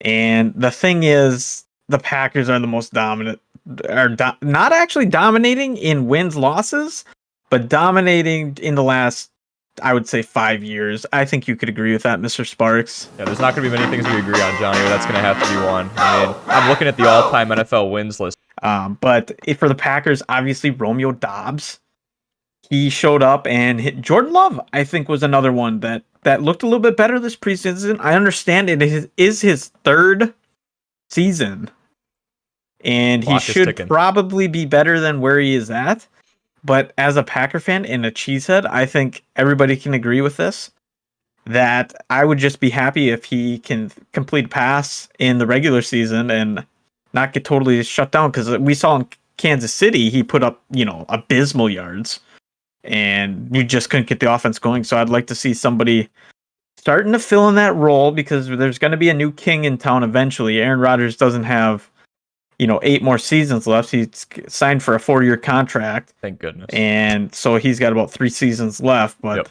And the thing is, the Packers are the most dominant, not actually dominating in wins losses, but dominating in the last, I would say, 5 years. I think you could agree with that, Mr. Sparks. Yeah, there's not going to be many things we agree on, Johnny, but that's going to have to be one. I mean, I'm looking at the all-time NFL wins list. But for the Packers, obviously Romeo Dobbs, he showed up and hit. Jordan Love, I think, was another one that looked a little bit better this preseason. I understand it is his third season, and he Clock is should ticking. probably be better than where he is at. But as a Packer fan and a cheesehead, I think everybody can agree with this, that I would just be happy if he can complete a pass in the regular season and not get totally shut down, because we saw in Kansas City he put up, abysmal yards and you just couldn't get the offense going. So I'd like to see somebody starting to fill in that role, because there's going to be a new king in town eventually. Aaron Rodgers doesn't have 8 more seasons left. He's signed for a 4-year contract. Thank goodness. And so he's got about 3 seasons left, but Yep.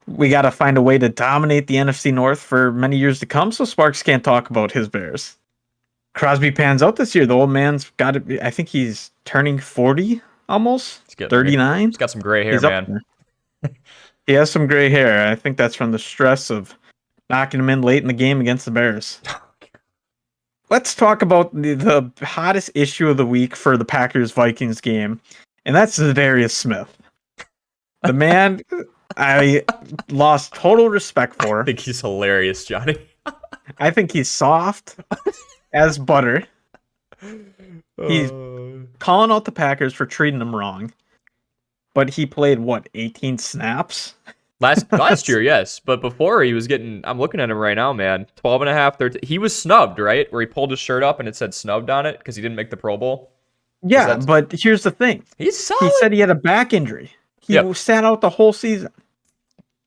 we got to find a way to dominate the NFC North for many years to come, so Sparks can't talk about his Bears. Crosby pans out this year. The old man's got to be, I think he's turning 40 almost, 39. He's got some gray hair, He's up man. there. He has some gray hair. I think that's from the stress of knocking him in late in the game against the Bears. Let's talk about the hottest issue of the week for the Packers-Vikings game, and that's Zadarius Smith. The man I lost total respect for. I think he's hilarious, Johnny. I think he's soft as butter. He's calling out the Packers for treating him wrong. But he played, 18 snaps? Last year, yes. But before he was getting, I'm looking at him right now, man. 12 and a half, 13. He was snubbed, right? Where he pulled his shirt up and it said snubbed on it because he didn't make the Pro Bowl. Yeah, but here's the thing. He's solid. He said he had a back injury. He sat out the whole season.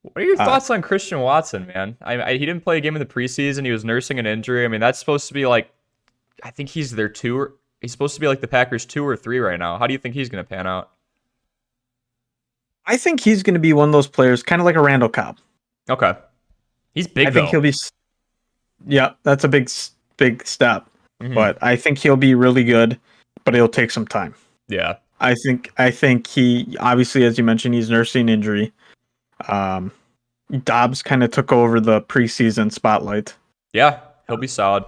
What are your thoughts on Christian Watson, man? He didn't play a game in the preseason. He was nursing an injury. I mean, that's supposed to be like, I think he's their 2. He's supposed to be like the Packers 2 or 3 right now. How do you think he's going to pan out? I think he's going to be one of those players, kind of like a Randall Cobb. Okay. He's big, I think he'll be... Yeah, that's a big step. Mm-hmm. But I think he'll be really good, but it'll take some time. Yeah. I think he, obviously, as you mentioned, he's nursing injury. Dobbs kind of took over the preseason spotlight. Yeah, he'll be solid.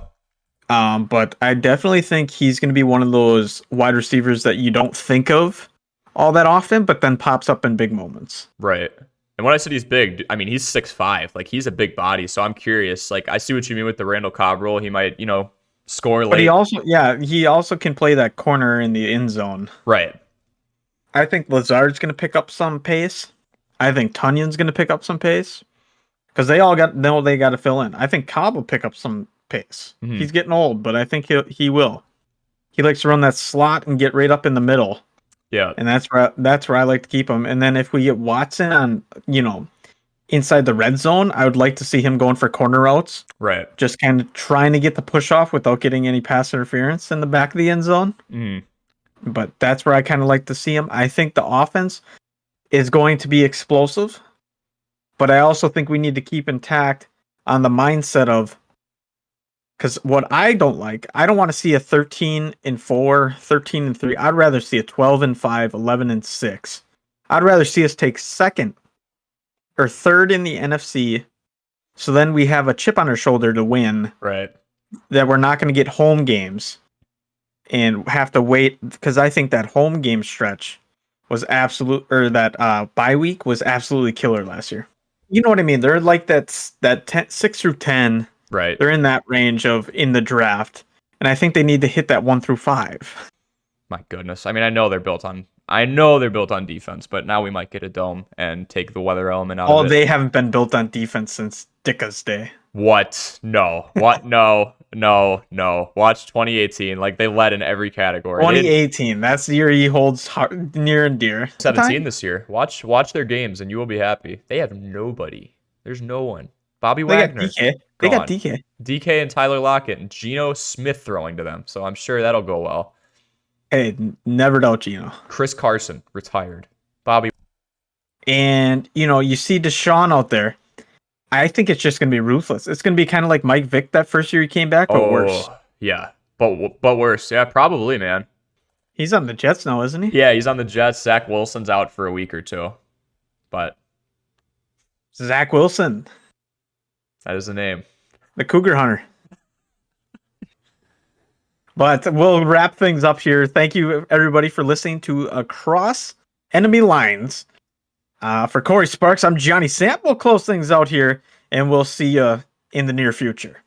But I definitely think he's going to be one of those wide receivers that you don't think of all that often, but then pops up in big moments. Right. And when I said he's big, I mean, he's 6'5". Like, he's a big body. So I'm curious. Like, I see what you mean with the Randall Cobb role. He might, score late. But he also can play that corner in the end zone. Right. I think Lazard's going to pick up some pace. I think Tunyon's going to pick up some pace. Because they all got to fill in. I think Cobb will pick up some pace. Mm-hmm. He's getting old, but I think he will. He likes to run that slot and get right up in the middle. Yeah. And that's where I like to keep him. And then if we get Watson on, inside the red zone, I would like to see him going for corner routes. Right. Just kind of trying to get the push off without getting any pass interference in the back of the end zone. Mm-hmm. But that's where I kind of like to see him. I think the offense is going to be explosive, but I also think we need to keep intact on the mindset of, because what I don't want to see a 13-4, 13-3. I'd rather see a 12-5, 11-6. I'd rather see us take second or third in the NFC, so then we have a chip on our shoulder to win. Right. That we're not going to get home games and have to wait, because I think that home game stretch was that bye week was absolutely killer last year. You know what I mean? They're like that 6 through 10. Right. They're in that range in the draft. And I think they need to hit that 1 through 5. My goodness. I mean, I know they're built on defense, but now we might get a dome and take the weather element out of it. They haven't been built on defense since Dicka's day. What? No. What? No. Watch 2018. Like, they led in every category. 2018. That's the year he holds near and dear. 17 this year. Watch their games and you will be happy. They have nobody. There's no one. Bobby Wagner. They got DK. DK and Tyler Lockett and Geno Smith throwing to them. So I'm sure that'll go well. Hey, never doubt Geno. Chris Carson, retired. Bobby. And, you see Deshaun out there. I think it's just going to be ruthless. It's going to be kind of like Mike Vick that first year he came back, but worse. Yeah, but worse. Yeah, probably, man. He's on the Jets now, isn't he? Yeah, he's on the Jets. Zach Wilson's out for a week or two, but Zach Wilson, that is the name. the Cougar Hunter. But we'll wrap things up here. Thank you, everybody, for listening to Across Enemy Lines. For Corey Sparks, I'm Johnny Samp. We'll close things out here, and we'll see you in the near future.